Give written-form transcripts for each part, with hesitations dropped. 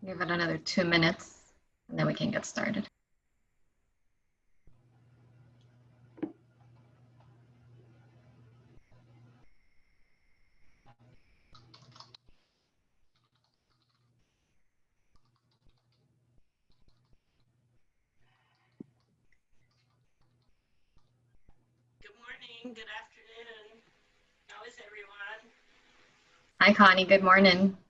Give it another 2 minutes and then we can get started. Good morning, good afternoon. How is everyone? Hi, Connie. Good morning. Hi.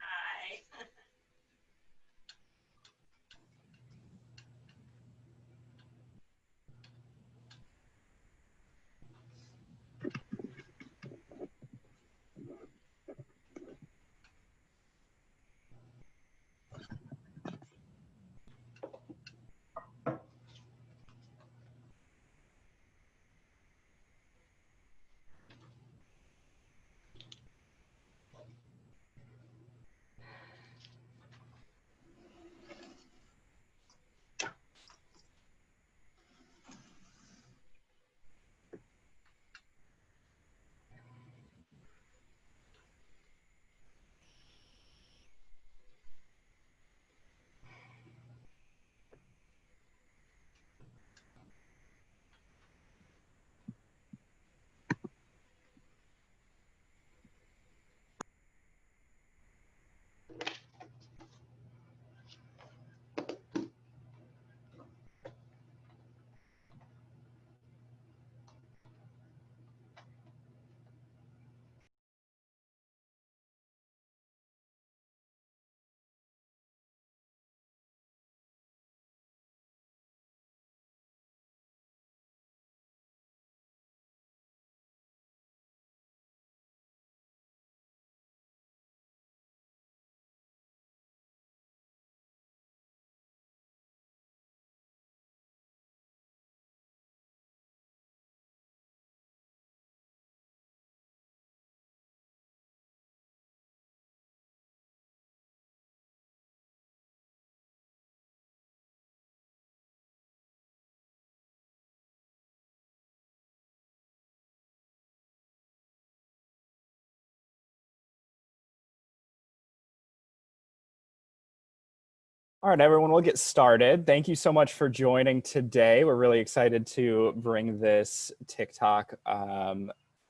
All right, everyone, we'll get started. Thank you so much for joining today. We're really excited to bring this TikTok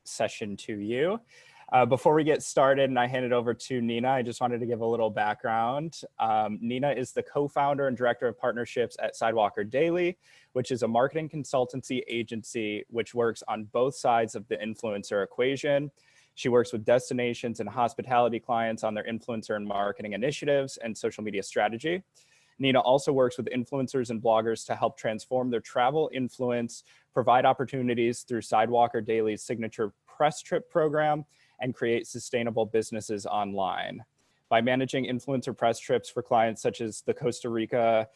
session to you. Before we get started and I hand it over to Nina, I just wanted to give a little background. Nina is the co-founder and director of partnerships at Sidewalker Daily, which is a marketing consultancy agency which works on both sides of the influencer equation. She works with destinations and hospitality clients on their influencer and marketing initiatives and social media strategy. Nina also works with influencers and bloggers to help transform their travel influence, provide opportunities through Sidewalker Daily's signature press trip program, and create sustainable businesses online. By managing influencer press trips for clients such as the Costa Rica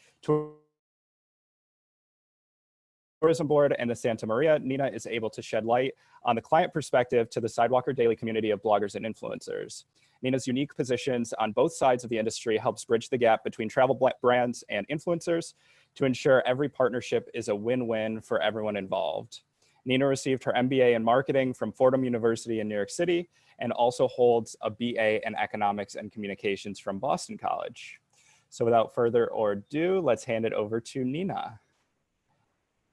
Tourism Board and the Santa Maria, Nina is able to shed light on the client perspective to the Sidewalker Daily community of bloggers and influencers. Nina's unique positions on both sides of the industry helps bridge the gap between travel brands and influencers to ensure every partnership is a win-win for everyone involved. Nina received her MBA in marketing from Fordham University in New York City and also holds a BA in economics and communications from Boston College. So without further ado, let's hand it over to Nina.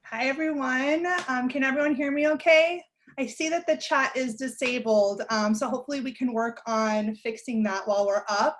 Hi, everyone. Can everyone hear me okay? I see that the chat is disabled, so hopefully we can work on fixing that while we're up.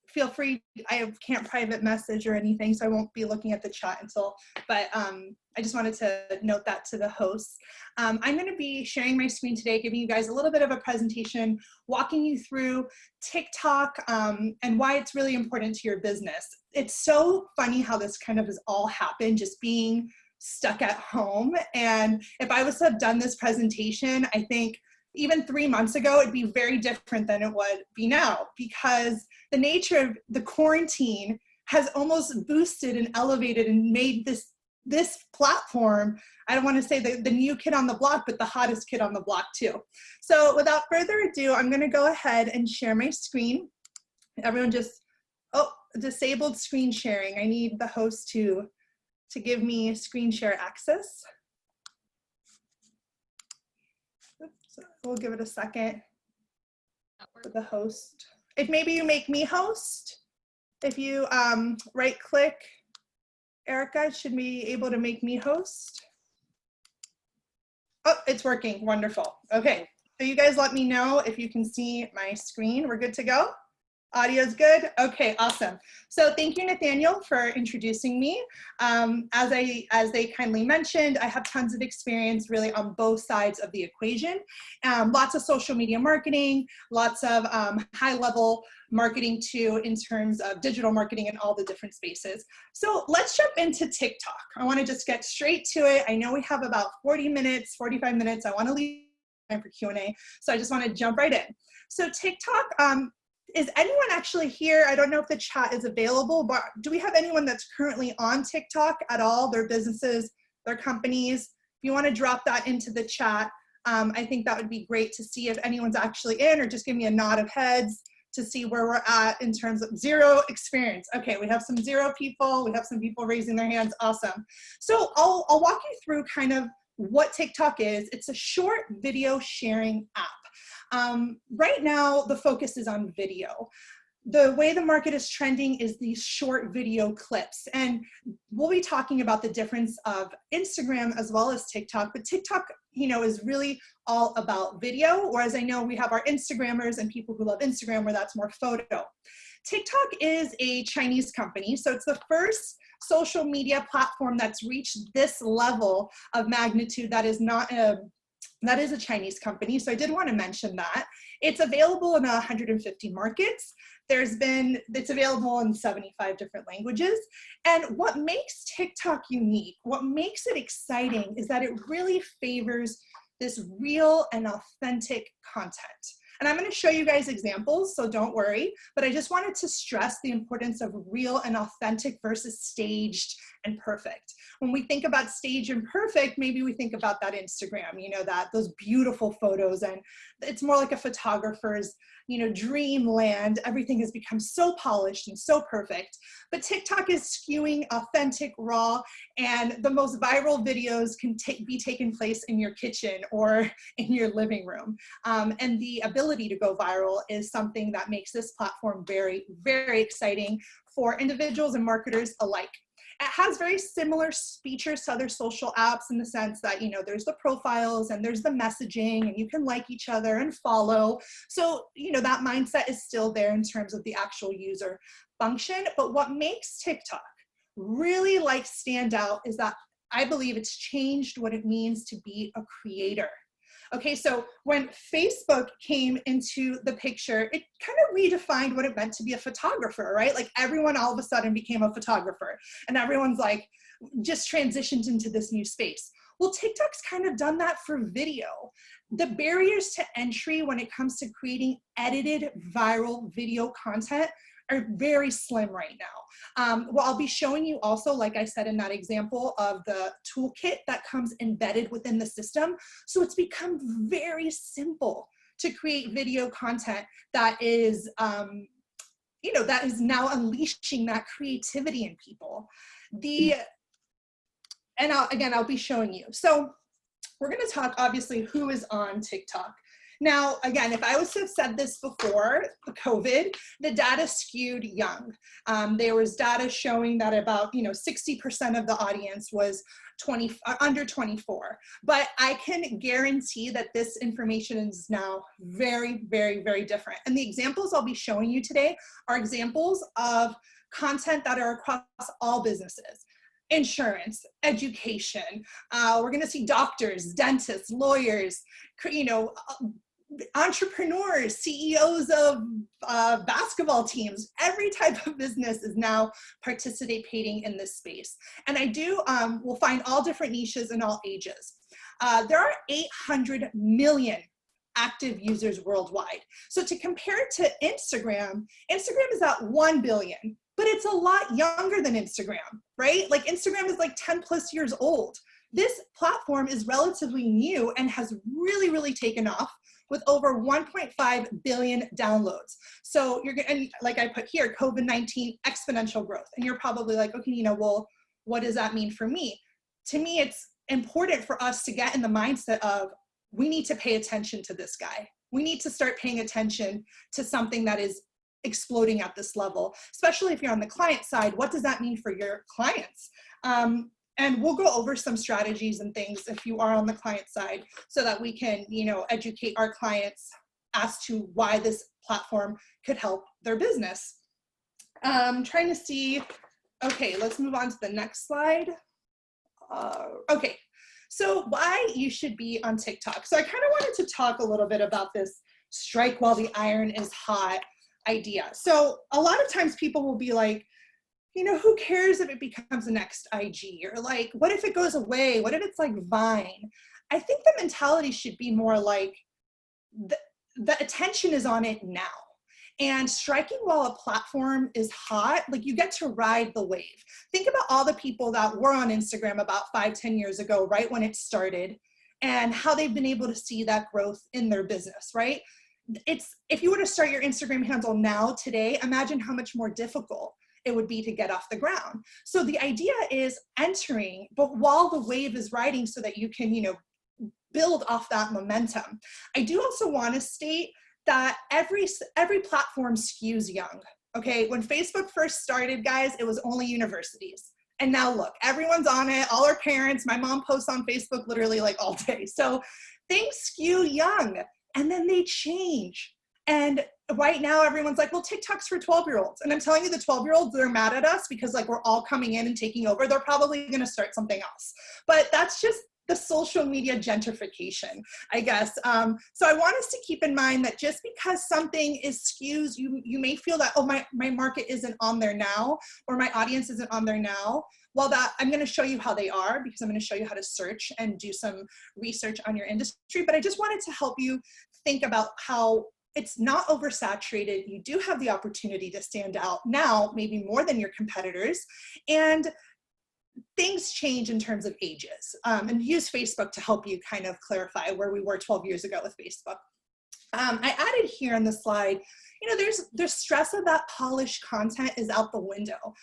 Feel free, I can't private message or anything, so I won't be looking at the chat until, but I just wanted to note that to the hosts. I'm gonna be sharing my screen today, giving you guys a little bit of a presentation, walking you through TikTok and why it's really important to your business. It's so funny how this kind of has all happened, just being stuck at home. And if I was to have done this presentation, I think even 3 months ago, it'd be very different than it would be now, because the nature of the quarantine has almost boosted and elevated and made this platform, I don't want to say the new kid on the block, but the hottest kid on the block too. So without further ado, I'm going to go ahead and share my screen. Everyone just, oh, disabled screen sharing. I need the host to give me screen share access. So we'll give it a second for the host. If maybe you make me host, if you right click, Erica should be able to make me host. Oh, it's working, wonderful. Okay, so you guys let me know if you can see my screen. We're good to go? Audio's good? Okay, awesome. So thank you, Nathaniel, for introducing me. As they kindly mentioned, I have tons of experience really on both sides of the equation. Lots of social media marketing, lots of high-level marketing too, in terms of digital marketing in all the different spaces. So let's jump into TikTok. I want to just get straight to it. I know we have about 40 minutes, 45 minutes. I want to leave time for Q&A, so I just want to jump right in. So TikTok, is anyone actually here? I don't know if the chat is available, but do we have anyone that's currently on TikTok at all, their businesses, their companies? If you want to drop that into the chat, I think that would be great to see if anyone's actually in, or just give me a nod of heads to see where we're at in terms of zero experience. Okay, we have some zero people. We have some people raising their hands. Awesome. So I'll walk you through kind of what TikTok is. It's a short video sharing app. Right now, the focus is on video. The way the market is trending is these short video clips. And we'll be talking about the difference of Instagram as well as TikTok. But TikTok, you know, is really all about video, whereas I know we have our Instagrammers and people who love Instagram where that's more photo. TikTok is a Chinese company, so it's the first social media platform that's reached this level of magnitude that is not that is a Chinese company, so I did want to mention that. It's available in 150 markets. It's available in 75 different languages. And what makes TikTok unique, what makes it exciting, is that it really favors this real and authentic content. And I'm going to show you guys examples, so don't worry, but I just wanted to stress the importance of real and authentic versus staged and perfect. When we think about staged and perfect, maybe we think about that Instagram, you know, those beautiful photos, and it's more like a photographer's, you know, dreamland. Everything has become so polished and so perfect, but TikTok is skewing authentic, raw, and the most viral videos can be taken place in your kitchen or in your living room. And the ability to go viral is something that makes this platform very, very exciting for individuals and marketers alike. It has very similar features to other social apps in the sense that, you know, there's the profiles and there's the messaging and you can like each other and follow. So, you know, that mindset is still there in terms of the actual user function. But what makes TikTok really like stand out is that I believe it's changed what it means to be a creator. Okay, so when Facebook came into the picture, it kind of redefined what it meant to be a photographer, right? Like everyone all of a sudden became a photographer and everyone's like just transitioned into this new space. Well, TikTok's kind of done that for video. The barriers to entry when it comes to creating edited viral video content are very slim right now. Well, I'll be showing you also, like I said in that example, of the toolkit that comes embedded within the system. So it's become very simple to create video content that is, you know, that is now unleashing that creativity in people. and I'll be showing you. So we're going to talk, obviously, who is on TikTok. Now, again, if I was to have said this before COVID, the data skewed young. There was data showing that about 60% of the audience was under 24. But I can guarantee that this information is now very, very, very different. And the examples I'll be showing you today are examples of content that are across all businesses. Insurance, education. We're going to see doctors, dentists, lawyers, entrepreneurs, CEOs of basketball teams. Every type of business is now participating in this space. And we'll find all different niches and all ages. There are 800 million active users worldwide. So to compare it to Instagram is at 1 billion, but it's a lot younger than Instagram, right? Like Instagram is like 10 plus years old. This platform is relatively new and has really, really taken off with over 1.5 billion downloads. So and like I put here, COVID-19 exponential growth. And you're probably like, okay, well, what does that mean for me? To me, it's important for us to get in the mindset of, we need to pay attention to this guy. We need to start paying attention to something that is exploding at this level, especially if you're on the client side. What does that mean for your clients? And we'll go over some strategies and things if you are on the client side so that we can, educate our clients as to why this platform could help their business. Trying to see, okay, let's move on to the next slide. Okay, so why you should be on TikTok. So I kind of wanted to talk a little bit about this strike while the iron is hot idea. So a lot of times people will be like, who cares if it becomes the next IG? Or like, what if it goes away? What if it's like Vine? I think the mentality should be more like, the attention is on it now. And striking while a platform is hot, like you get to ride the wave. Think about all the people that were on Instagram about 5-10 years ago, right when it started, and how they've been able to see that growth in their business, right? If you were to start your Instagram handle now, today, imagine how much more difficult it would be to get off the ground. So the idea is entering, but while the wave is riding so that you can, build off that momentum. I do also want to state that every platform skews young, okay? When Facebook first started, guys, it was only universities. And now look, everyone's on it, all our parents, my mom posts on Facebook literally like all day. So things skew young and then they change. And right now everyone's like, well, TikTok's for 12-year-olds. And I'm telling you, the 12-year-olds, they're mad at us because like we're all coming in and taking over. They're probably gonna start something else. But that's just the social media gentrification, I guess. So I want us to keep in mind that just because something is skews, you may feel that, oh, my market isn't on there now, or my audience isn't on there now. Well, that I'm gonna show you how they are, because I'm gonna show you how to search and do some research on your industry. But I just wanted to help you think about how it's not oversaturated. You do have the opportunity to stand out now, maybe more than your competitors. And things change in terms of ages, and use Facebook to help you kind of clarify where we were 12 years ago with Facebook. I added here on the slide, there's stress of that polished content is out the window.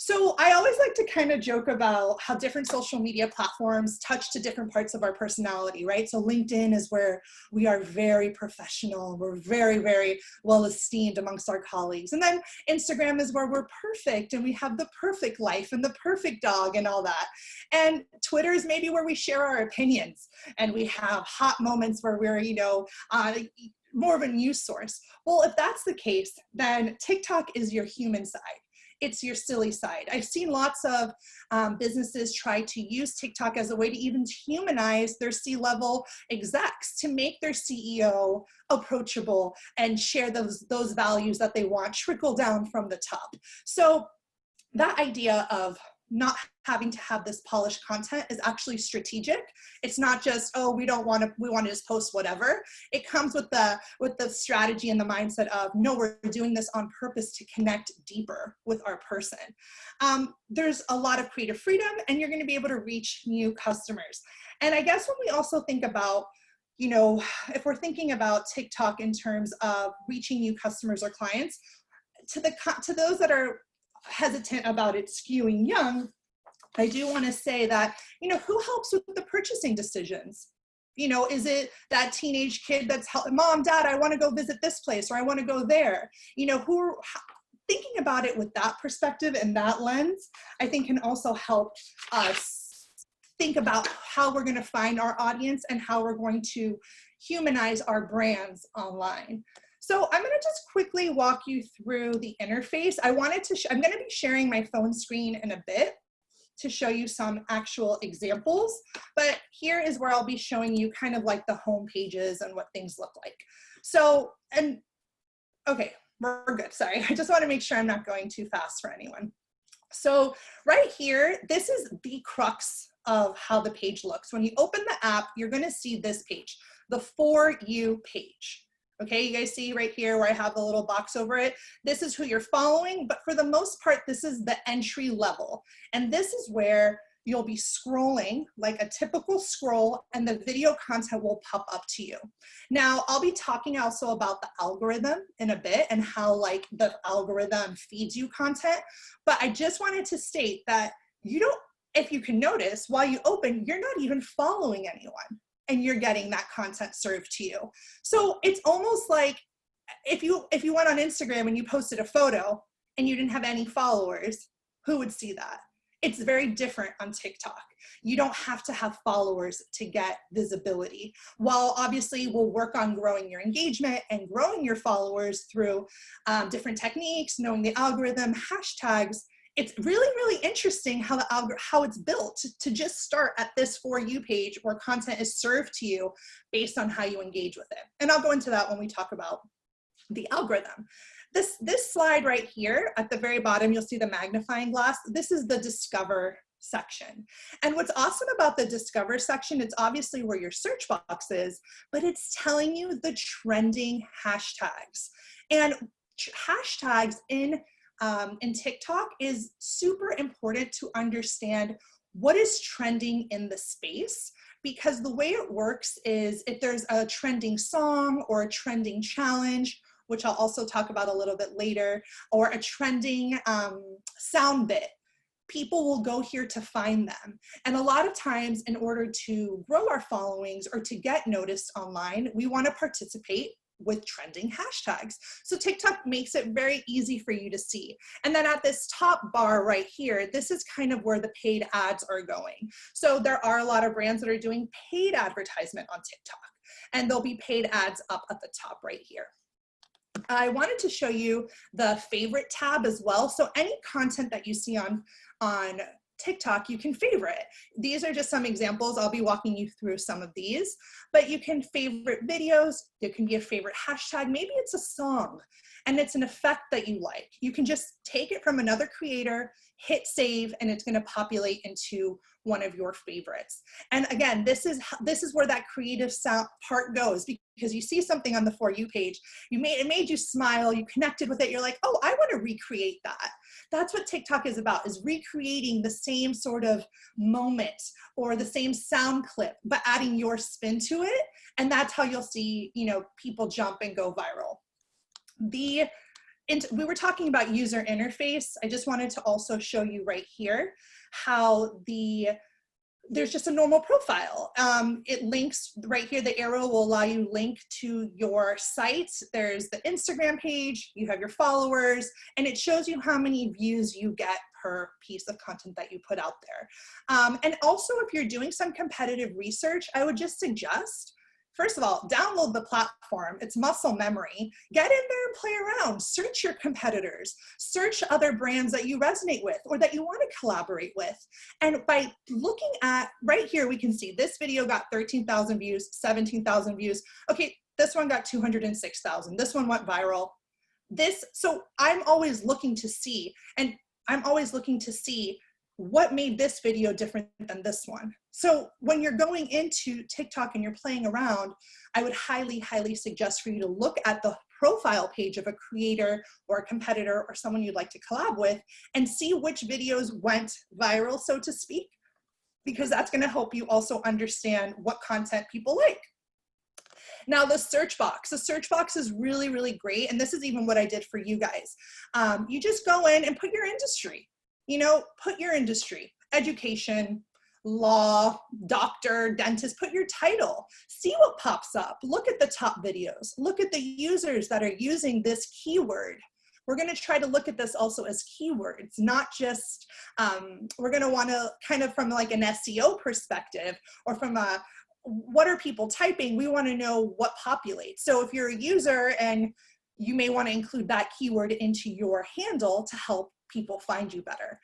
So I always like to kind of joke about how different social media platforms touch to different parts of our personality, right? So LinkedIn is where we are very professional. We're very, very well esteemed amongst our colleagues. And then Instagram is where we're perfect and we have the perfect life and the perfect dog and all that. And Twitter is maybe where we share our opinions and we have hot moments where we're, more of a news source. Well, if that's the case, then TikTok is your human side. It's your silly side. I've seen lots of businesses try to use TikTok as a way to even humanize their C-level execs, to make their CEO approachable and share those values that they want trickle down from the top. So that idea of not having to have this polished content is actually strategic. It's not just, oh, we want to just post whatever. It comes with the strategy and the mindset of, no, we're doing this on purpose to connect deeper with our person. There's a lot of creative freedom and you're going to be able to reach new customers. And I guess when we also think about, if we're thinking about TikTok in terms of reaching new customers or clients, to those that are hesitant about it skewing young, I do want to say that, who helps with the purchasing decisions? Is it that teenage kid that's mom, dad, I want to go visit this place, or I want to go there? Thinking about it with that perspective and that lens, I think can also help us think about how we're going to find our audience and how we're going to humanize our brands online. So I'm going to just quickly walk you through the interface. I'm going to be sharing my phone screen in a bit to show you some actual examples, but here is where I'll be showing you kind of like the home pages and what things look like. So, okay, we're good, sorry. I just want to make sure I'm not going too fast for anyone. So right here, this is the crux of how the page looks. When you open the app, you're going to see this page, the For You page. Okay, you guys see right here where I have the little box over it? This is who you're following, but for the most part, this is the entry level. And this is where you'll be scrolling like a typical scroll, and the video content will pop up to you. Now, I'll be talking also about the algorithm in a bit and how like the algorithm feeds you content, but I just wanted to state that if you can notice, while you open, you're not even following anyone, and you're getting that content served to you. So it's almost like if you went on Instagram and you posted a photo and you didn't have any followers, who would see that? It's very different on TikTok. You don't have to have followers to get visibility. While obviously we'll work on growing your engagement and growing your followers through different techniques, knowing the algorithm, hashtags, it's really, really interesting how it's built to just start at this For You page where content is served to you based on how you engage with it. And I'll go into that when we talk about the algorithm. This slide right here at the very bottom, you'll see the magnifying glass. This is the Discover section. And what's awesome about the Discover section, it's obviously where your search box is, but it's telling you the trending hashtags. And hashtags in TikTok is super important to understand what is trending in the space, because the way it works is if there's a trending song or a trending challenge, which I'll also talk about a little bit later, or a trending sound bit, people will go here to find them. And a lot of times in order to grow our followings or to get noticed online, we want to participate with trending hashtags. So TikTok makes it very easy for you to see. And then at this top bar right here, this is kind of where the paid ads are going. So there are a lot of brands that are doing paid advertisement on TikTok, and there'll be paid ads up at the top right here. I wanted to show you the favorite tab as well. So any content that you see on TikTok, you can favorite. These are just some examples. I'll be walking you through some of these, but you can favorite videos. There can be a favorite hashtag. Maybe it's a song and it's an effect that you like. You can just take it from another creator, hit save, and it's going to populate into one of your favorites. And again, this is where that creative sound part goes, because you see something on the For You page, it made you smile, you connected with it, you're like, oh, I want to recreate that. That's what TikTok is about, is recreating the same sort of moment or the same sound clip, but adding your spin to it. And that's how you'll see, people jump and go viral. We were talking about user interface. I just wanted to also show you right here how there's just a normal profile. It links right here, the arrow will allow you link to your site. There's the Instagram page, you have your followers, and it shows you how many views you get per piece of content that you put out there. And also if you're doing some competitive research, I would just suggest, first of all, download the platform. It's muscle memory. Get in there and play around. Search your competitors. Search other brands that you resonate with or that you want to collaborate with. And by looking at, right here, we can see this video got 13,000 views, 17,000 views. Okay, this one got 206,000. This one went viral. So I'm always looking to see, what made this video different than this one. So when you're going into TikTok and you're playing around, I would highly, highly suggest for you to look at the profile page of a creator or a competitor or someone you'd like to collab with and see which videos went viral, so to speak, because that's gonna help you also understand what content people like. Now the search box is really, really great. And this is even what I did for you guys. You just go in and put your industry. Put your industry. education, law, doctor, dentist, put your title, see what pops up, look at the top videos, look at the users that are using this keyword. We're going to try to look at this also as keywords, not just, we're going to want to kind of from like an SEO perspective or from a, what are people typing? We want to know what populates. So if you're a user and you may want to include that keyword into your handle to help people find you better.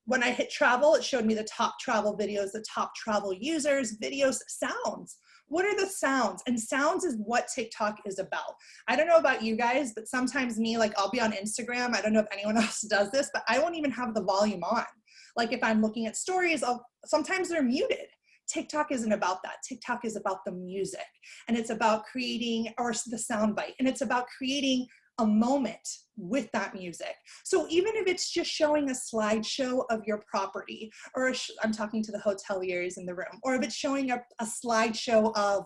When I hit travel, it showed me the top travel videos, the top travel users, videos, sounds. What are the sounds? And sounds is what TikTok is about. I don't know about you guys, but sometimes me, like I'll be on Instagram. I don't know if anyone else does this, but I won't even have the volume on. Like if I'm looking at stories, sometimes they're muted. TikTok isn't about that. TikTok is about the music, and it's about creating, or the soundbite, and it's about creating a moment with that music. So even if it's just showing a slideshow of your property, or I'm talking to the hoteliers in the room, or if it's showing a slideshow of,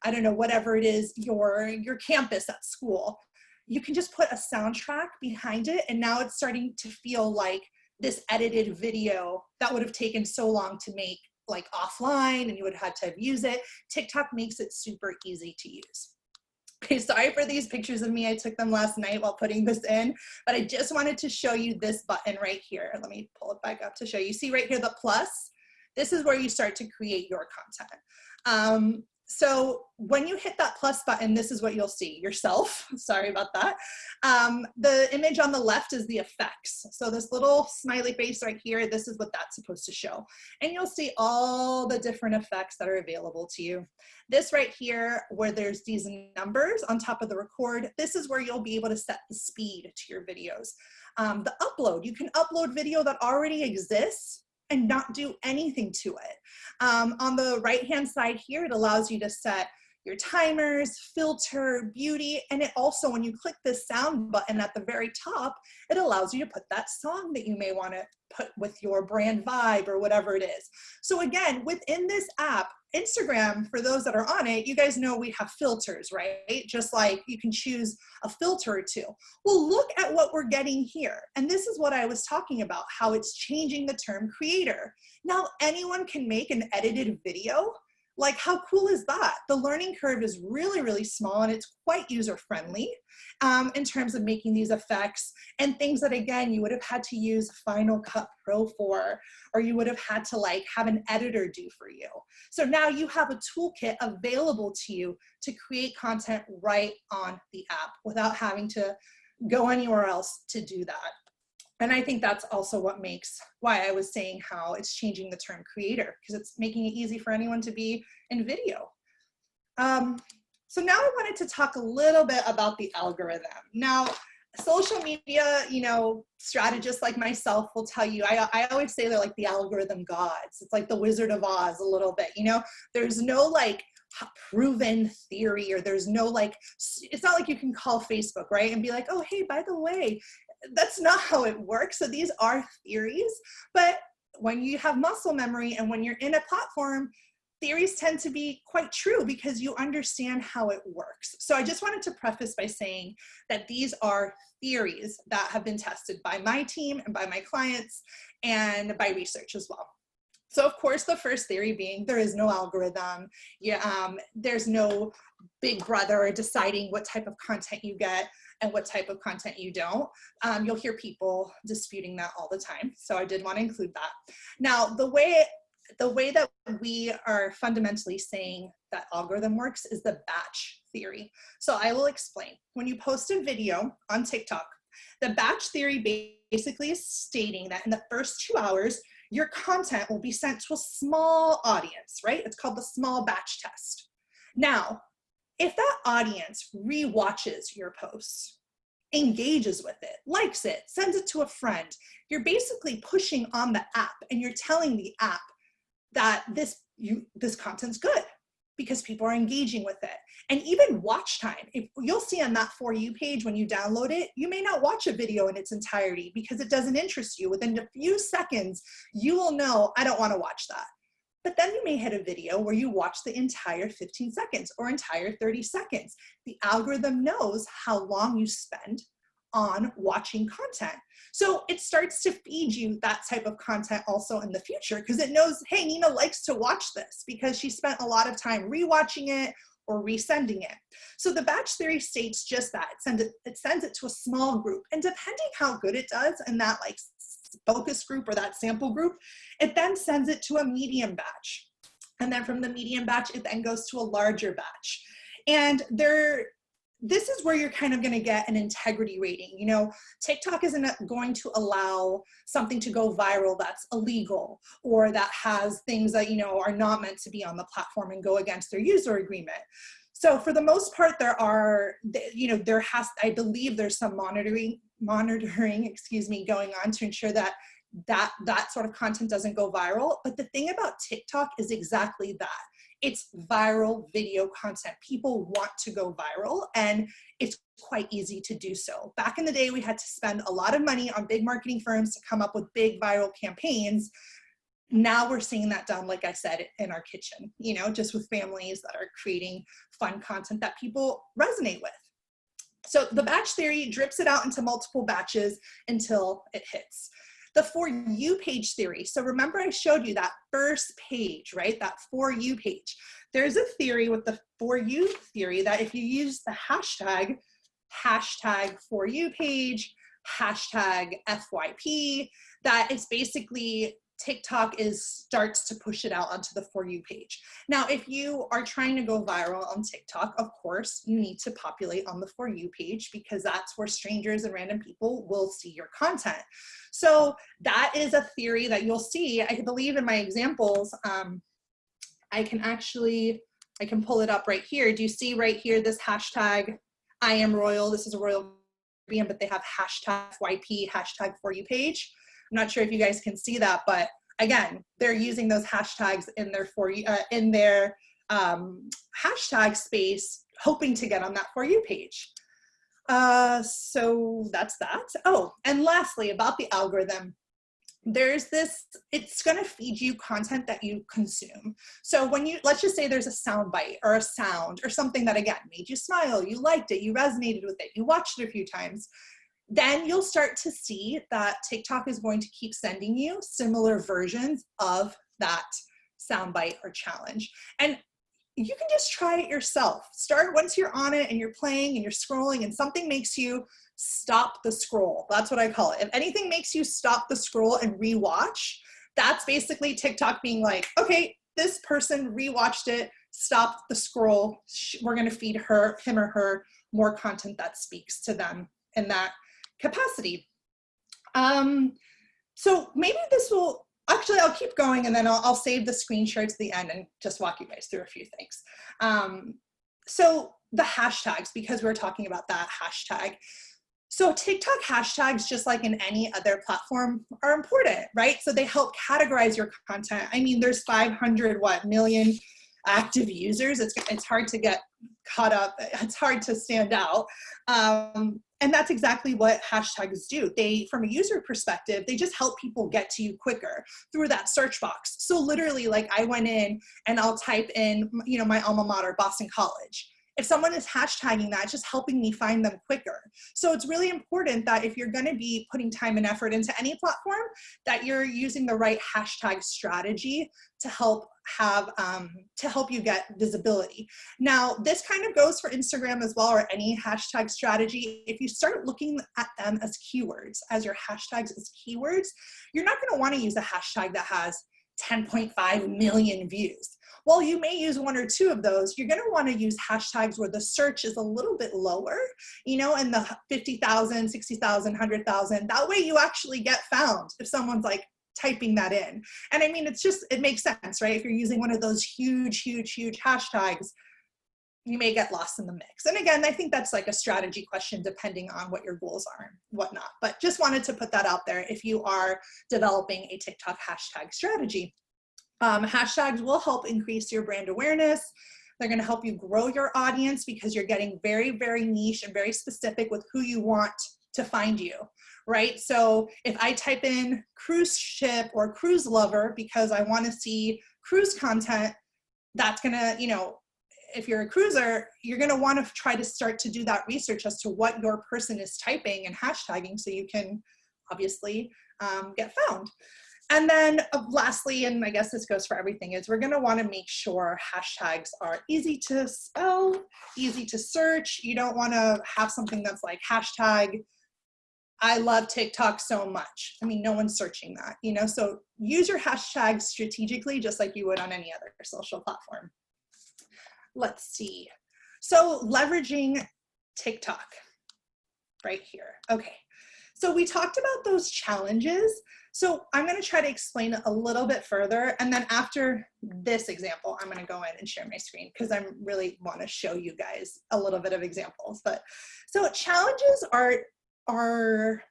I don't know, whatever it is, your campus at school, you can just put a soundtrack behind it, and now it's starting to feel like this edited video that would have taken so long to make, like offline, and you would have had to use it. TikTok makes it super easy to use. Okay, sorry for these pictures of me. I took them last night while putting this in, but I just wanted to show you this button right here. Let me pull it back up to show you. See right here, the plus? This is where you start to create your content. So when you hit that plus button, this is what you'll see yourself. Sorry about that. The image on the left is the effects. So this little smiley face right here, this is what that's supposed to show. And you'll see all the different effects that are available to you. This right here, where there's these numbers on top of the record, this is where you'll be able to set the speed to your videos. The upload, you can upload video that already exists and not do anything to it. On the right-hand side here, it allows you to set your timers, filter, beauty, and it also, when you click this sound button at the very top, it allows you to put that song that you may want to put with your brand vibe or whatever it is. So again, within this app, Instagram, for those that are on it, you guys know we have filters, right? Just like you can choose a filter or two. Well, look at what we're getting here. And this is what I was talking about, how it's changing the term creator. Now anyone can make an edited video. Like, how cool is that? The learning curve is really, really small, and it's quite user-friendly in terms of making these effects and things that, again, you would have had to use Final Cut Pro for, or you would have had to like have an editor do for you. So now you have a toolkit available to you to create content right on the app without having to go anywhere else to do that. And I think that's also what makes, why I was saying how it's changing the term creator, because it's making it easy for anyone to be in video. So now I wanted to talk a little bit about the algorithm. Now, social media, you know, strategists like myself will tell you, I always say they're like the algorithm gods. It's like the Wizard of Oz a little bit, you know, there's no like proven theory, or there's no like, it's not like you can call Facebook, right? And be like, oh, hey, by the way, that's not how it works. So these are theories, but when you have muscle memory and when you're in a platform, theories tend to be quite true because you understand how it works. So I just wanted to preface by saying that these are theories that have been tested by my team and by my clients and by research as well. So of course, the first theory being there is no algorithm. There's no big brother deciding what type of content you get and what type of content you don't. You'll hear people disputing that all the time. So I did want to include that. Now, the way that we are fundamentally saying that algorithm works is the batch theory. So I will explain. When you post a video on TikTok, the batch theory basically is stating that in the first 2 hours, your content will be sent to a small audience, right? It's called the small batch test. Now, if that audience re-watches your posts, engages with it, likes it, sends it to a friend, you're basically pushing on the app and you're telling the app that this content's good because people are engaging with it. And even watch time, if you'll see on that For You page when you download it, you may not watch a video in its entirety because it doesn't interest you. Within a few seconds, you will know, I don't want to watch that. But then you may hit a video where you watch the entire 15 seconds or entire 30 seconds. The algorithm knows how long you spend on watching content. So it starts to feed you that type of content also in the future because it knows, hey, Nina likes to watch this because she spent a lot of time rewatching it or resending it. So the batch theory states just that. It sends it to a small group, and depending how good it does in that like focus group or that sample group, it then sends it to a medium batch. And then from the medium batch, it then goes to a larger batch. And this is where you're kind of going to get an integrity rating. You know, TikTok isn't going to allow something to go viral that's illegal or that has things that, you know, are not meant to be on the platform and go against their user agreement. So for the most part, I believe there's some monitoring, going on to ensure that sort of content doesn't go viral. But the thing about TikTok is exactly that. It's viral video content. People want to go viral, and it's quite easy to do so. Back in the day, we had to spend a lot of money on big marketing firms to come up with big viral campaigns. Now we're seeing that done, like I said, in our kitchen, you know, just with families that are creating fun content that people resonate with. So the batch theory drips it out into multiple batches until it hits. The For You page theory. So remember I showed you that first page, right? That For You page. There's a theory with the For You theory that if you use the hashtag For You page, hashtag FYP, that it's basically TikTok starts to push it out onto the For You page. Now, if you are trying to go viral on TikTok, of course, you need to populate on the For You page because that's where strangers and random people will see your content. So that is a theory that you'll see. I believe in my examples, I can pull it up right here. Do you see right here this hashtag, I am royal? This is a royal Caribbean, but they have hashtag FYP, hashtag For You page. I'm not sure if you guys can see that, but again, they're using those hashtags in their hashtag space, hoping to get on that For You page. So that's that. Oh, and lastly, about the algorithm, it's going to feed you content that you consume. So let's just say there's a sound bite or a sound or something that, again, made you smile, you liked it, you resonated with it, you watched it a few times, then you'll start to see that TikTok is going to keep sending you similar versions of that soundbite or challenge. And you can just try it yourself. Once you're on it and you're playing and you're scrolling and something makes you stop the scroll. That's what I call it. If anything makes you stop the scroll and rewatch, that's basically TikTok being like, okay, this person rewatched it, stopped the scroll. We're going to feed him or her more content that speaks to them in that capacity. So maybe this will, actually I'll keep going and then I'll save the screen share to the end and just walk you guys through a few things. So the hashtags, because we're talking about that hashtag. So TikTok hashtags, just like in any other platform, are important, right? So they help categorize your content. I mean, there's 500 million active users. It's hard to get caught up. It's hard to stand out. And that's exactly what hashtags do. From a user perspective, they just help people get to you quicker through that search box. So literally, like I went in and I'll type in, my alma mater, Boston College. If someone is hashtagging that, it's just helping me find them quicker. So it's really important that if you're going to be putting time and effort into any platform, that you're using the right hashtag strategy to help you get visibility. Now, this kind of goes for Instagram as well, or any hashtag strategy. If you start looking at them as keywords, as your hashtags as keywords, you're not going to want to use a hashtag that has 10.5 million views. While you may use one or two of those, you're going to want to use hashtags where the search is a little bit lower, in the 50,000, 60,000, 100,000. That way you actually get found if someone's like typing that in. And I mean, it makes sense, right? If you're using one of those huge hashtags, you may get lost in the mix. And again, I think that's like a strategy question depending on what your goals are and whatnot. But just wanted to put that out there if you are developing a TikTok hashtag strategy. Hashtags will help increase your brand awareness. They're going to help you grow your audience because you're getting very, very niche and very specific with who you want to find you, right? So if I type in cruise ship or cruise lover because I want to see cruise content, that's going to, if you're a cruiser, you're going to want to try to start to do that research as to what your person is typing and hashtagging so you can obviously get found. And then lastly, and I guess this goes for everything, is we're going to want to make sure hashtags are easy to spell, easy to search. You don't want to have something that's like hashtag I love TikTok so much. I mean, no one's searching that, you know, so use your hashtags strategically, just like you would on any other social platform. Let's see. So leveraging TikTok right here. Okay. So we talked about those challenges. So I'm going to try to explain it a little bit further. And then after this example, I'm going to go in and share my screen because I really want to show you guys a little bit of examples. But so challenges are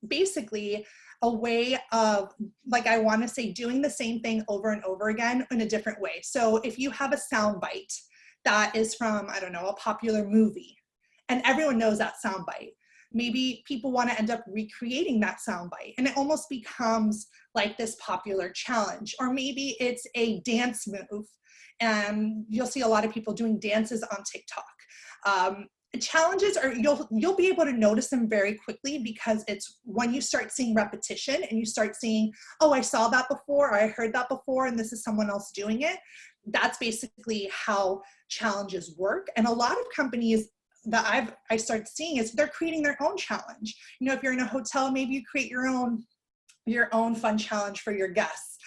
basically a way of, like, I want to say, doing the same thing over and over again in a different way. So if you have a soundbite that is from, I don't know, a popular movie, and everyone knows that soundbite, maybe people want to end up recreating that soundbite, and it almost becomes like this popular challenge. Or maybe it's a dance move, and you'll see a lot of people doing dances on TikTok. Challenges are, you'll be able to notice them very quickly, because it's when you start seeing repetition and you start seeing, oh, I saw that before, or I heard that before, and this is someone else doing it. That's basically how challenges work. And a lot of companies that I started seeing is they're creating their own challenge. You know, if you're in a hotel, maybe you create your own fun challenge for your guests,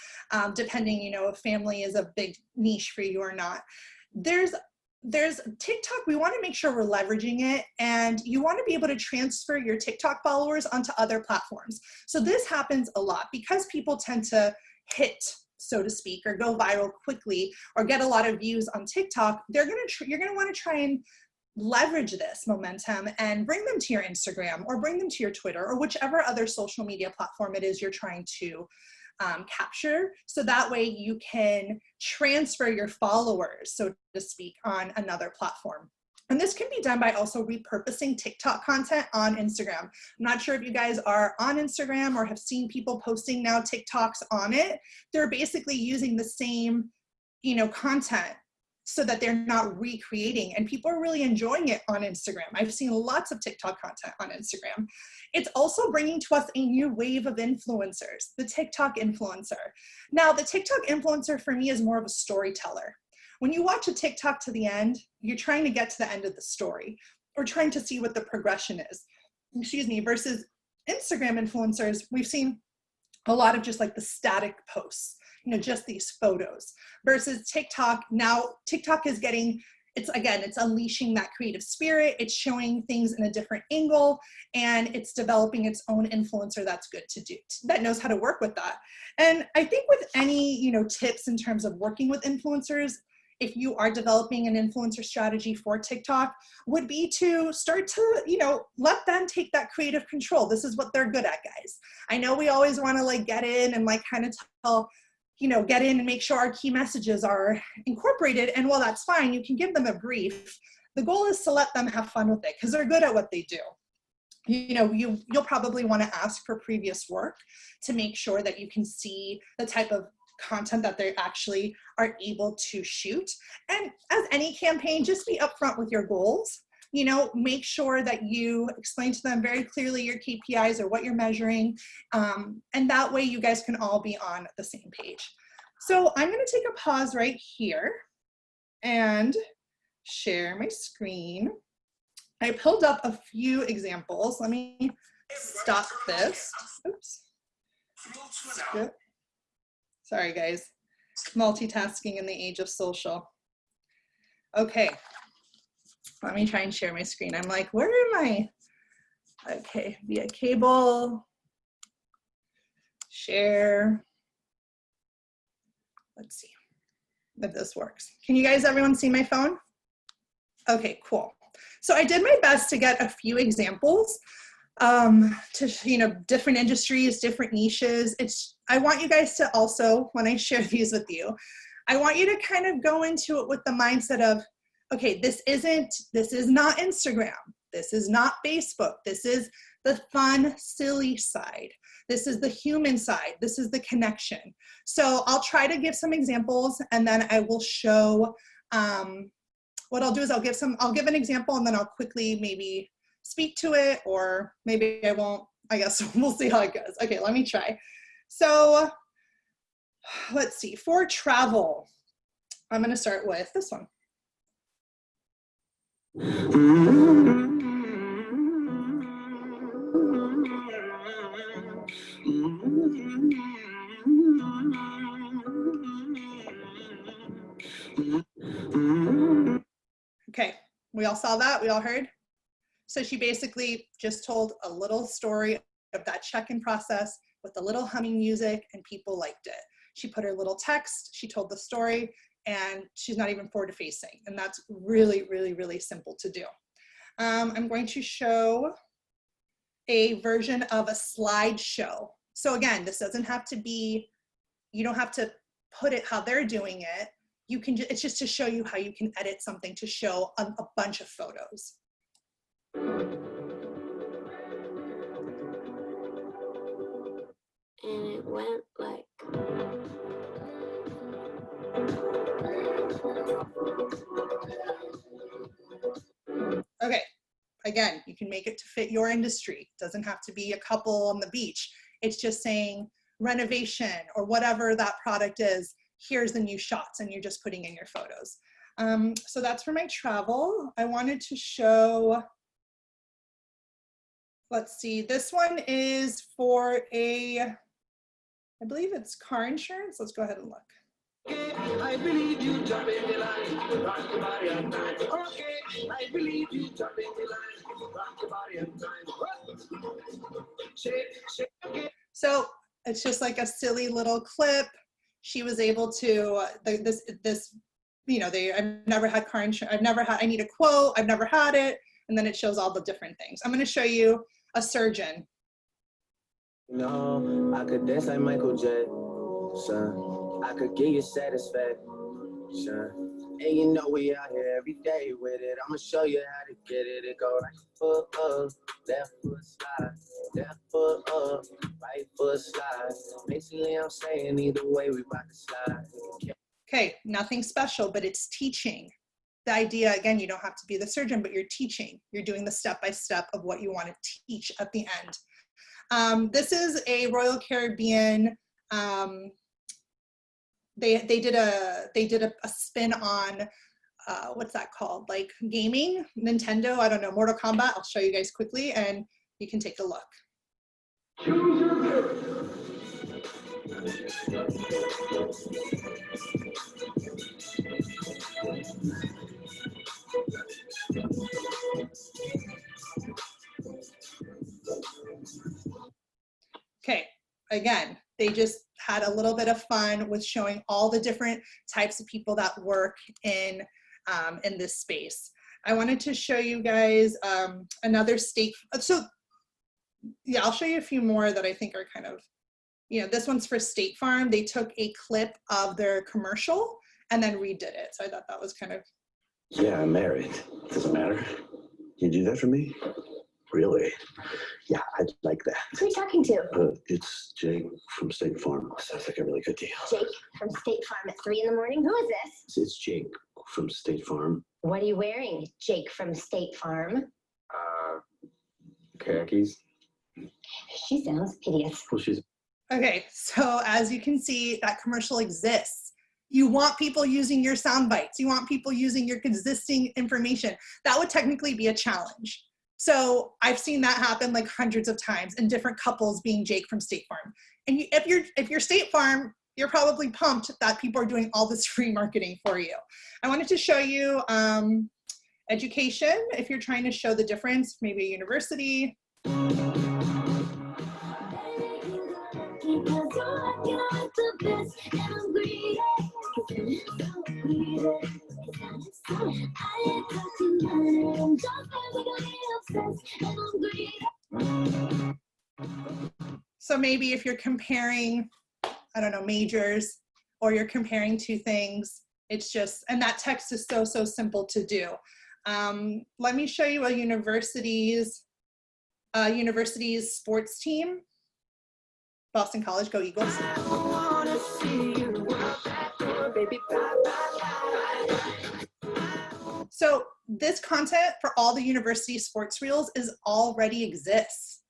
depending, you know, if family is a big niche for you or not. There's TikTok, we want to make sure we're leveraging it, and you want to be able to transfer your TikTok followers onto other platforms. So this happens a lot because people tend to hit, so to speak, or go viral quickly or get a lot of views on TikTok. You're going to want to try and leverage this momentum and bring them to your Instagram or bring them to your Twitter or whichever other social media platform it is you're trying to capture. So that way you can transfer your followers, so to speak, on another platform. And this can be done by also repurposing TikTok content on Instagram. I'm not sure if you guys are on Instagram or have seen people posting now TikToks on it. They're basically using the same, you know, content so that they're not recreating, and people are really enjoying it on Instagram. I've seen lots of TikTok content on Instagram. It's also bringing to us a new wave of influencers, the TikTok influencer. Now, the TikTok influencer for me is more of a storyteller. When you watch a TikTok to the end, you're trying to get to the end of the story or trying to see what the progression is, versus Instagram influencers. We've seen a lot of just like the static posts, you know, just these photos, versus TikTok. Now TikTok is getting, it's unleashing that creative spirit. It's showing things in a different angle, and it's developing its own influencer that's good to do, that knows how to work with that. And I think with any, you know, tips in terms of working with influencers, if you are developing an influencer strategy for TikTok, would be to start to, you know, let them take that creative control. This is what they're good at, guys. I know we always want to like get in and like kind of tell, you know, get in and make sure our key messages are incorporated. And while that's fine, you can give them a brief. The goal is to let them have fun with it because they're good at what they do. You know, you'll probably want to ask for previous work to make sure that you can see the type of content that they actually are able to shoot. And as any campaign, just be upfront with your goals. You know, make sure that you explain to them very clearly your KPIs or what you're measuring. And that way you guys can all be on the same page. So I'm going to take a pause right here and share my screen. I pulled up a few examples. Let me stop this. Oops. Skip. Sorry, guys. Multitasking in the age of social. Okay. Let me try and share my screen. I'm like, where am I? Okay, via cable. Share. Let's see if this works. Can you guys, everyone see my phone? Okay, cool. So I did my best to get a few examples to, you know, different industries, different niches. I want you guys to also, when I share these with you, I want you to kind of go into it with the mindset of, okay, this is not Instagram. This is not Facebook. This is the fun, silly side. This is the human side. This is the connection. So I'll try to give some examples, and then I will show what I'll do is I'll give an example and then I'll quickly maybe speak to it, or maybe I won't. I guess we'll see how it goes. Okay, let me try. So let's see, for travel, I'm gonna start with this one. Okay, we all saw that, we all heard? So she basically just told a little story of that check-in process with a little humming music, and people liked it. She put her little text, she told the story, and she's not even forward facing. And that's really, really, really simple to do. I'm going to show a version of a slideshow. So again, this doesn't have to be, you don't have to put it how they're doing it. You can, it's just to show you how you can edit something to show a bunch of photos. And it went like. Okay, again, you can make it to fit your industry. It doesn't have to be a couple on the beach. It's just saying renovation or whatever that product is, here's the new shots, and you're just putting in your photos. So that's for my travel. I wanted to show, let's see, this one is for a, I believe it's car insurance. Let's go ahead and look. I believe you jump in the line, rock your body on time. Okay, I believe you jump in the line, rock your body on time. Shake, shake. So it's just like a silly little clip. She was able to, this, you know, I've never had car insurance, I need a quote, I've never had it, and then it shows all the different things. I'm gonna show you a surgeon. No, I could dance like Michael Jackson. I could give you satisfaction. And you know we out here every day with it. I'ma show you how to get it. It go right foot up, left foot slide, left foot up, right foot slide. Basically, I'm saying either way we about to slide. Okay, nothing special, but it's teaching. The idea, again, you don't have to be the surgeon, but you're teaching. You're doing the step-by-step of what you want to teach at the end. This is a Royal Caribbean, they did a spin on, what's that called? Like gaming, Nintendo, I don't know, Mortal Kombat. I'll show you guys quickly and you can take a look. Okay, again, they just had a little bit of fun with showing all the different types of people that work in this space. I wanted to show you guys another state. So yeah, I'll show you a few more that I think are kind of, you know, this one's for State Farm. They took a clip of their commercial and then redid it. So I thought that was kind of. Yeah, I'm married. Doesn't matter. You do that for me? Really? Yeah, I'd like that. Who are you talking to? It's Jake from State Farm. Sounds like a really good deal. Jake from State Farm at 3 in the morning? Who is this? It's Jake from State Farm. What are you wearing, Jake from State Farm? Khakis. She sounds hideous. Well, she's. Okay, so as you can see, that commercial exists. You want people using your sound bites. You want people using your existing information. That would technically be a challenge. So I've seen that happen like hundreds of times, and different couples being Jake from State Farm. And if you're State Farm, you're probably pumped that people are doing all this free marketing for you. I wanted to show you education, if you're trying to show the difference, maybe a university. So maybe if you're comparing, I don't know, majors, or you're comparing two things, it's just, and that text is so simple to do. Let me show you a university's sports team. Boston College, go Eagles. So this content for all the university sports reels already exists.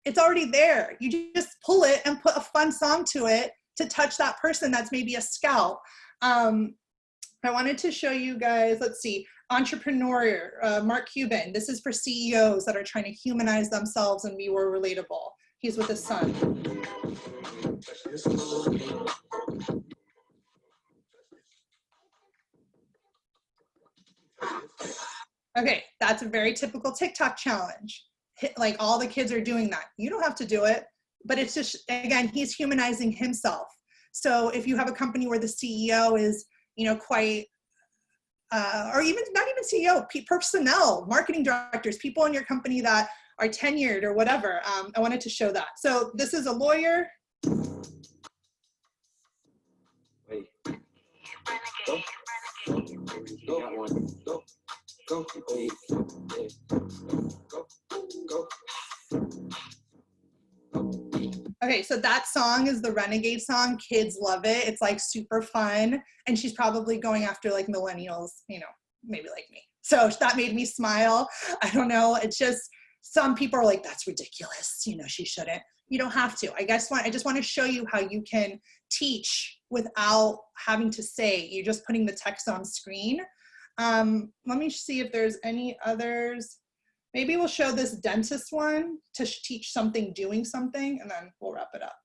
It's already there. You just pull it and put a fun song to it to touch that person that's maybe a scout. I wanted to show you guys, let's see, entrepreneur, Mark Cuban. This is for CEOs that are trying to humanize themselves and be more relatable. He's with his son. Okay, that's a very typical TikTok challenge. Like all the kids are doing that. You don't have to do it, but it's just, again, he's humanizing himself. So if you have a company where the CEO is, you know, quite, or even not even CEO, personnel, marketing directors, people in your company that are tenured or whatever, I wanted to show that. So this is a lawyer. Wait. Go. Go. Got one. Go. Go. Go. Okay, so that song is the Renegade song. Kids love it. It's like super fun. And she's probably going after like millennials, you know, maybe like me. So that made me smile. I don't know. It's just, some people are like, that's ridiculous. You know, she shouldn't. You don't have to. I just want to show you how you can teach without having to say. You're just putting the text on screen. Let me see if there's any others. Maybe we'll show this dentist one to teach something, doing something, and then we'll wrap it up.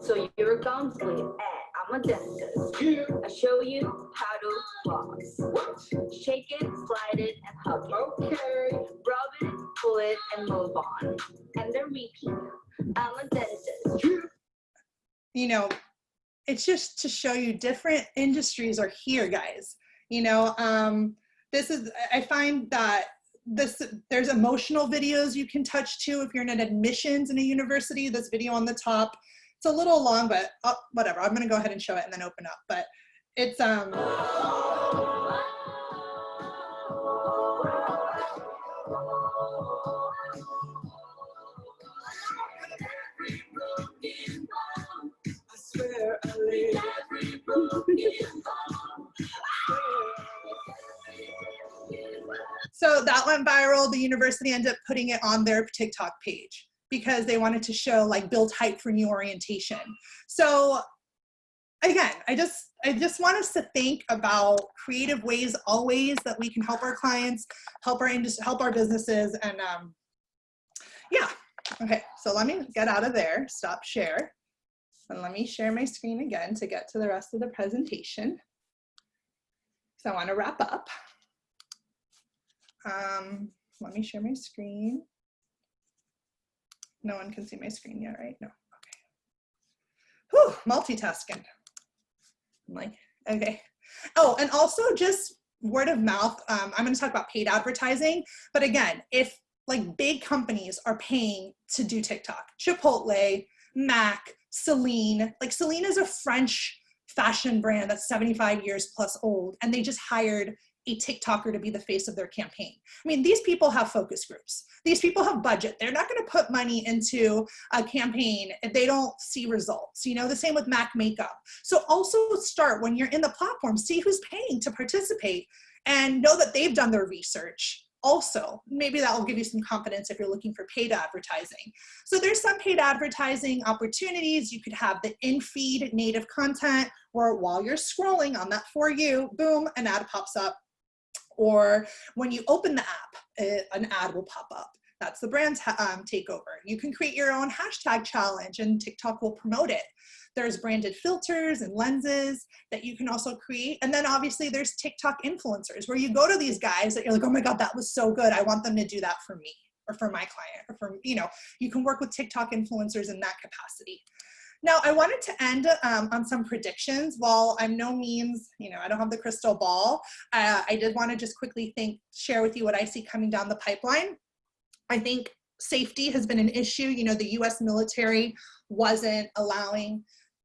So you're a gum sleeve, I'm a dentist. I show you how to floss. Shake it, slide it, and hug it. Okay. Rub it, pull it, and move on. And then repeat. I'm a dentist. You know, it's just to show you different industries are here, guys. You know, I find that there's emotional videos you can touch too if you're in admissions in a university. This video on the top, it's a little long, but whatever. I'm gonna go ahead and show it and then open up. But it's so that went viral. The university ended up putting it on their TikTok page because they wanted to show like build hype for new orientation. So again, I just want us to think about creative ways always that we can help our clients, help our industry, help our businesses, and yeah. Okay, so let me get out of there, stop share, and let me share my screen again to get to the rest of the presentation. So I want to wrap up. Let me share my screen. No one can see my screen yet, right? No, okay. Whew, multitasking. I'm like, okay. Oh, and also just word of mouth. I'm gonna talk about paid advertising, but again, if like big companies are paying to do TikTok, Chipotle, Mac, Celine, like Celine is a French fashion brand that's 75 years plus old, and they just hired a TikToker to be the face of their campaign. I mean, these people have focus groups. These people have budget. They're not gonna put money into a campaign if they don't see results. You know, the same with MAC makeup. So also start when you're in the platform, see who's paying to participate and know that they've done their research. Also, maybe that will give you some confidence if you're looking for paid advertising. So there's some paid advertising opportunities. You could have the in-feed native content where while you're scrolling on that For You, boom, an ad pops up. Or when you open the app, an ad will pop up. That's the brand takeover. You can create your own hashtag challenge and TikTok will promote it. There's branded filters and lenses that you can also create. And then obviously there's TikTok influencers where you go to these guys that you're like, oh my God, that was so good. I want them to do that for me or for my client or for, you know, you can work with TikTok influencers in that capacity. Now, I wanted to end on some predictions. While I'm no means, you know, I don't have the crystal ball, I did want to just quickly share with you what I see coming down the pipeline. I think safety has been an issue. You know, the US military wasn't allowing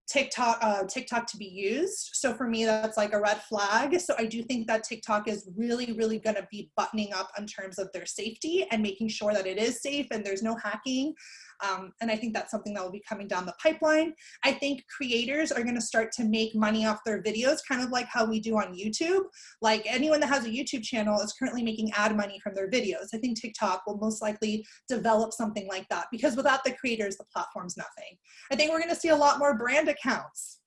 TikTok to be used. So for me, that's like a red flag. So I do think that TikTok is really, really going to be buttoning up in terms of their safety and making sure that it is safe and there's no hacking. And I think that's something that will be coming down the pipeline. I think creators are going to start to make money off their videos, kind of like how we do on YouTube. Like anyone that has a YouTube channel is currently making ad money from their videos. I think TikTok will most likely develop something like that, because without the creators, the platform's nothing. I think we're going to see a lot more brand accounts.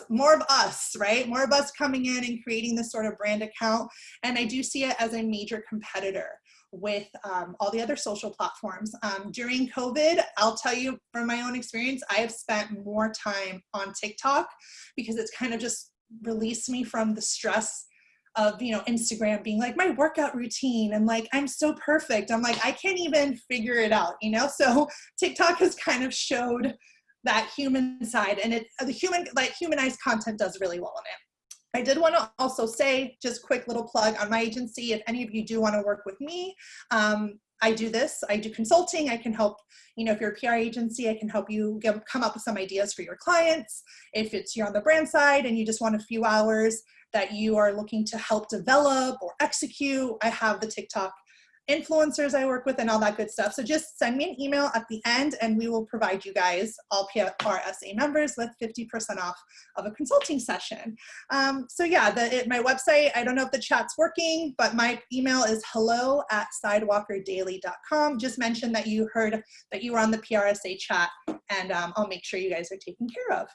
More of us, right? More of us coming in and creating this sort of brand account. And I do see it as a major competitor with all the other social platforms. During COVID, I'll tell you from my own experience, I have spent more time on TikTok because it's kind of just released me from the stress of, you know, Instagram being like my workout routine and like, I'm so perfect. I'm like, I can't even figure it out, you know? So TikTok has kind of showed that human side, and humanized content does really well in it. I did want to also say, just quick little plug on my agency, if any of you do want to work with me, I do consulting. I can help, you know, if you're a PR agency, I can help you come up with some ideas for your clients. If you're on the brand side and you just want a few hours that you are looking to help develop or execute, I have the TikTok influencers I work with and all that good stuff. So just send me an email at the end and we will provide you guys, all PRSA members, with 50% off of a consulting session. So yeah, my website, I don't know if the chat's working, but my email is hello@sidewalkerdaily.com. Just mention that you heard that you were on the PRSA chat, and I'll make sure you guys are taken care of.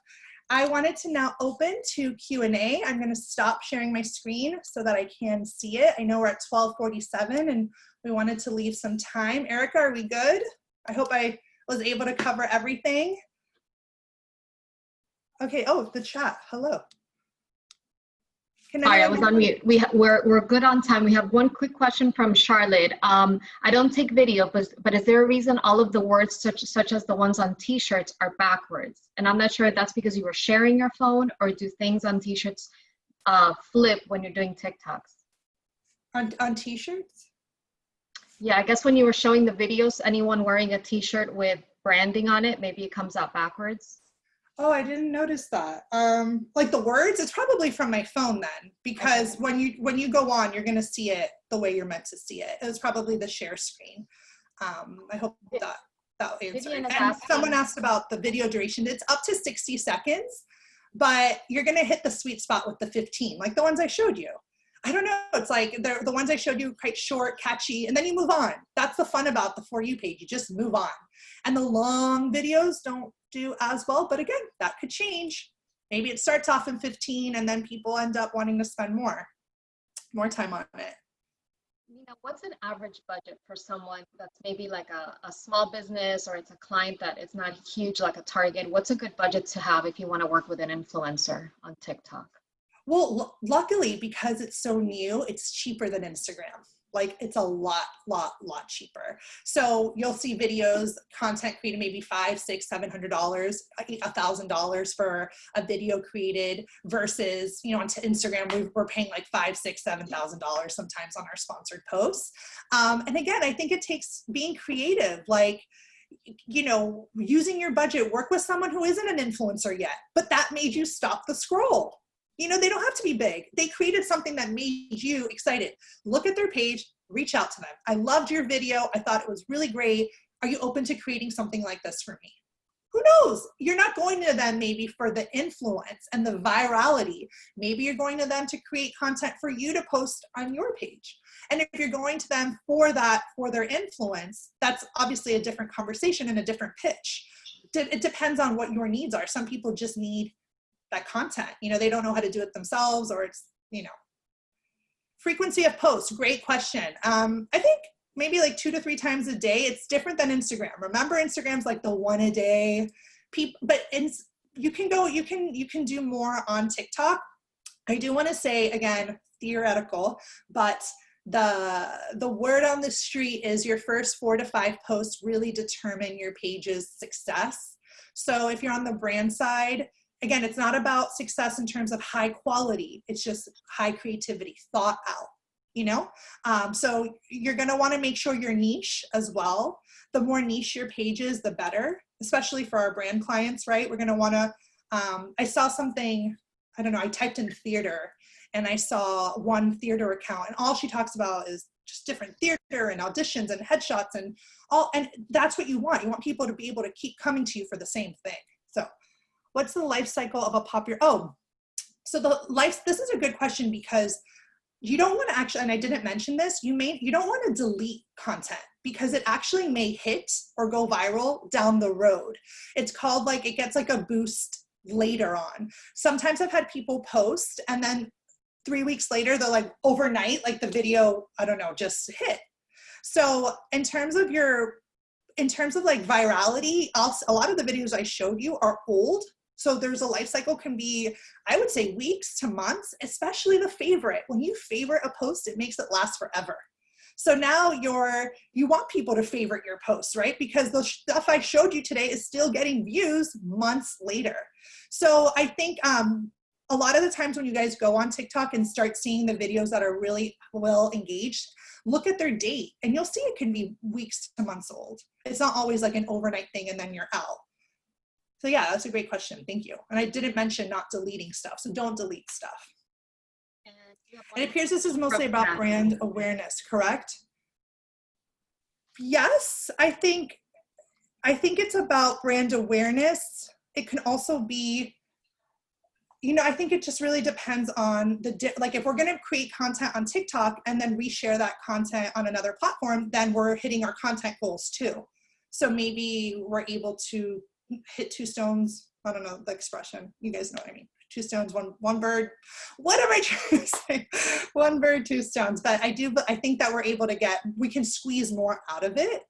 I wanted to now open to Q&A. I'm going to stop sharing my screen so that I can see it. I know we're at 12:47 and we wanted to leave some time. Erica, are we good? I hope I was able to cover everything. Okay, oh, the chat, hello. Sorry, I was on mute. We're good on time. We have one quick question from Charlotte. I don't take video, but is there a reason all of the words such as the ones on t-shirts are backwards? And I'm not sure if that's because you were sharing your phone, or do things on t-shirts flip when you're doing TikToks? On t-shirts? Yeah, I guess when you were showing the videos, anyone wearing a t-shirt with branding on it, maybe it comes out backwards. Oh, I didn't notice that. Like the words, it's probably from my phone then, because okay, when you go on, you're going to see it the way you're meant to see it. It was probably the share screen. I hope that answered. And someone asked about the video duration. It's up to 60 seconds, but you're going to hit the sweet spot with the 15, like the ones I showed you. I don't know. It's like the ones I showed you, quite short, catchy, and then you move on. That's the fun about the For You page. You just move on. And the long videos don't do as well. But again, that could change. Maybe it starts off in 15 and then people end up wanting to spend more time on it. Nina, what's an average budget for someone that's maybe like a small business, or it's a client that it's not huge like a Target? What's a good budget to have if you want to work with an influencer on TikTok? Well, luckily, because it's so new, it's cheaper than Instagram. Like it's a lot cheaper. So you'll see videos, content created, maybe $500, $600, $700, $1,000 for a video created, versus, you know, on Instagram, we're paying like $5,000, $6,000, $7,000 sometimes on our sponsored posts. And again, I think it takes being creative, like, you know, using your budget, work with someone who isn't an influencer yet, but that made you stop the scroll. You know, they don't have to be big. They created something that made you excited. Look at their page, reach out to them. I loved your video. I thought it was really great. Are you open to creating something like this for me? Who knows? You're not going to them maybe for the influence and the virality. Maybe you're going to them to create content for you to post on your page. And if you're going to them for that, for their influence, that's obviously a different conversation and a different pitch. It depends on what your needs are. Some people just need that content, you know, they don't know how to do it themselves, or it's, you know. Frequency of posts, great question. I think maybe like 2 to 3 times a day. It's different than Instagram. Remember, Instagram's like the one a day. But you can do more on TikTok. I do want to say, again, theoretical, but the word on the street is your first 4 to 5 posts really determine your page's success. So if you're on the brand side, again, it's not about success in terms of high quality. It's just high creativity, thought out, you know? So you're gonna wanna make sure your niche as well. The more niche your page is, the better, especially for our brand clients, right? We're gonna wanna, I saw something, I don't know, I typed in theater and I saw one theater account, and all she talks about is just different theater and auditions and headshots and and that's what you want. You want people to be able to keep coming to you for the same thing. So what's the life cycle of a popular, so this is a good question, because you don't want to actually, and I didn't mention this, you don't want to delete content because it actually may hit or go viral down the road. It's called like, it gets like a boost later on. Sometimes I've had people post and then 3 weeks later, they're like overnight, like the video, I don't know, just hit. So in terms of like virality, a lot of the videos I showed you are old. So there's a life cycle, can be, I would say, weeks to months, especially the favorite. When you favorite a post, it makes it last forever. So now you want people to favorite your posts, right? Because the stuff I showed you today is still getting views months later. So I think a lot of the times when you guys go on TikTok and start seeing the videos that are really well engaged, look at their date and you'll see it can be weeks to months old. It's not always like an overnight thing and then you're out. So yeah, that's a great question. Thank you. And I didn't mention not deleting stuff. So don't delete stuff. And it appears this is mostly about brand awareness, correct? Yes, I think it's about brand awareness. It can also be, I think it just really depends on like if we're going to create content on TikTok and then reshare that content on another platform, then we're hitting our content goals too. So maybe we're able to hit two stones. I don't know the expression. You guys know what I mean. Two stones, one bird. What am I trying to say? One bird, two stones. But I think that we're able to we can squeeze more out of it.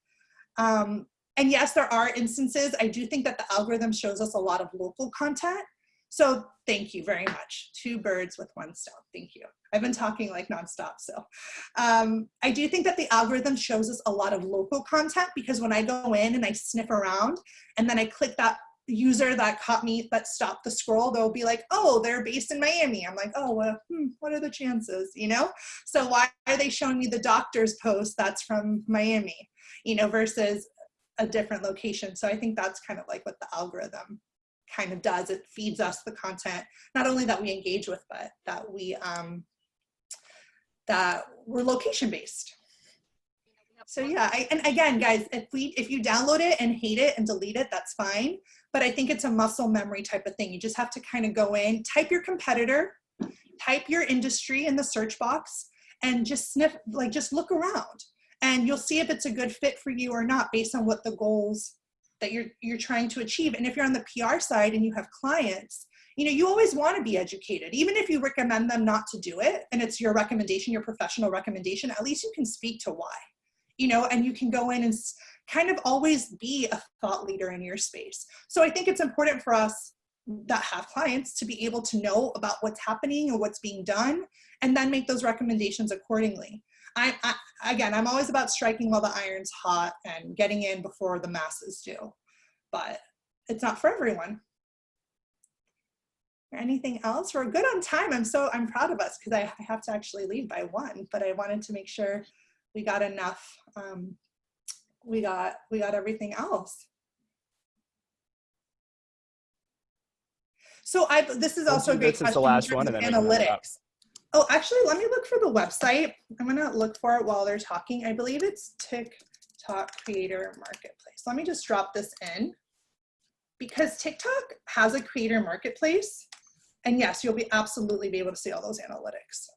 And yes, there are instances. I do think that the algorithm shows us a lot of local content. So thank you very much. Two birds with one stone. Thank you. I've been talking like nonstop. So I do think that the algorithm shows us a lot of local content, because when I go in and I sniff around and then I click that user that caught me, that stopped the scroll, they'll be like, oh, they're based in Miami. I'm like, oh, well, what are the chances, So why are they showing me the doctor's post that's from Miami, versus a different location? So I think that's kind of like what the algorithm kind of does. It feeds us the content, not only that we engage with, but that we're location based. So yeah, and again, guys, if you download it and hate it and delete it, that's fine. But I think it's a muscle memory type of thing. You just have to kind of go in, type your competitor, type your industry in the search box, and just sniff, like just look around, and you'll see if it's a good fit for you or not based on what the goals that you're trying to achieve. And if you're on the PR side and you have clients, you always want to be educated. Even if you recommend them not to do it, and it's your recommendation, your professional recommendation, at least you can speak to why. And you can go in and kind of always be a thought leader in your space. So I think it's important for us that have clients to be able to know about what's happening and what's being done, and then make those recommendations accordingly. I'm always about striking while the iron's hot and getting in before the masses do, but it's not for everyone. Anything else? We're good on time. I'm proud of us, because I have to actually leave by 1, but I wanted to make sure we got enough. We got everything else. So this is also a great question. This is the last one, and then analytics. Oh, actually, let me look for the website. I'm gonna look for it while they're talking. I believe it's TikTok Creator Marketplace. Let me just drop this in, because TikTok has a creator marketplace, and yes, you'll absolutely be able to see all those analytics.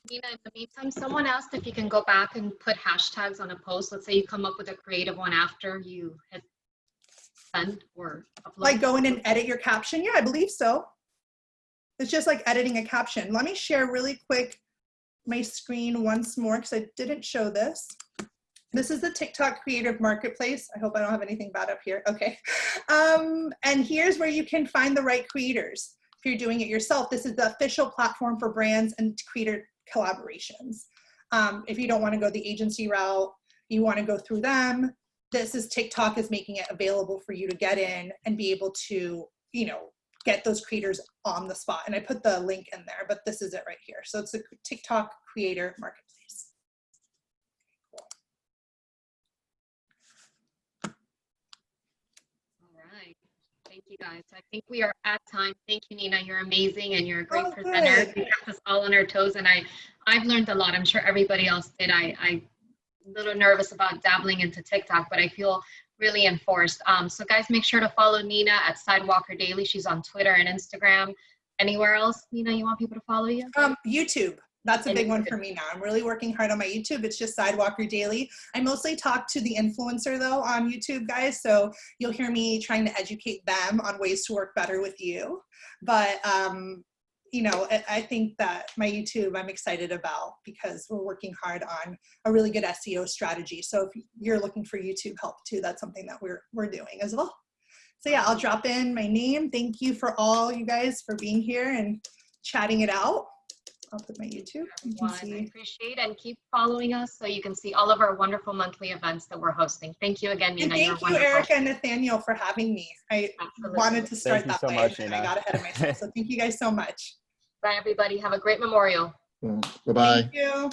Nina, in the meantime, someone asked if you can go back and put hashtags on a post. Let's say you come up with a creative one after you hit send or upload. Like go in and edit your caption? Yeah, I believe so. It's just like editing a caption. Let me share really quick my screen once more, because I didn't show this. This is the TikTok Creative Marketplace. I hope I don't have anything bad up here. Okay. And here's where you can find the right creators. If you're doing it yourself, this is the official platform for brands and creator collaborations. If you don't want to go the agency route, you want to go through them, TikTok is making it available for you to get in and be able to, get those creators on the spot. And I put the link in there, but this is it right here. So it's a TikTok Creator Marketplace. All right. Thank you, guys. I think we are at time. Thank you, Nina. You're amazing, and you're a great presenter. You kept us all on our toes, and I've learned a lot. I'm sure everybody else did. I little nervous about dabbling into TikTok, but I feel really enforced. So guys, make sure to follow Nina at Sidewalker Daily. She's on Twitter and Instagram. Anywhere else, Nina, you want people to follow you? YouTube. That's a big one for me now. I'm really working hard on my YouTube. It's just Sidewalker Daily. I mostly talk to the influencer though on YouTube, guys. So you'll hear me trying to educate them on ways to work better with you. But you know, I think that my YouTube I'm excited about because we're working hard on a really good SEO strategy. So if you're looking for YouTube help too, that's something that we're doing as well. So yeah, I'll drop in my name. Thank you for all you guys for being here and chatting it out. I'll put my YouTube. You can I see. appreciate and keep following us so you can see all of our wonderful monthly events that we're hosting. Thank you again, Nina. And You're thank you, wonderful. Erica and Nathaniel, for having me. I wanted to start Thank you that so way, much, and Nina. I got ahead of myself. So thank you guys so much. Bye, everybody. Have a great memorial. Bye-bye. Thank you.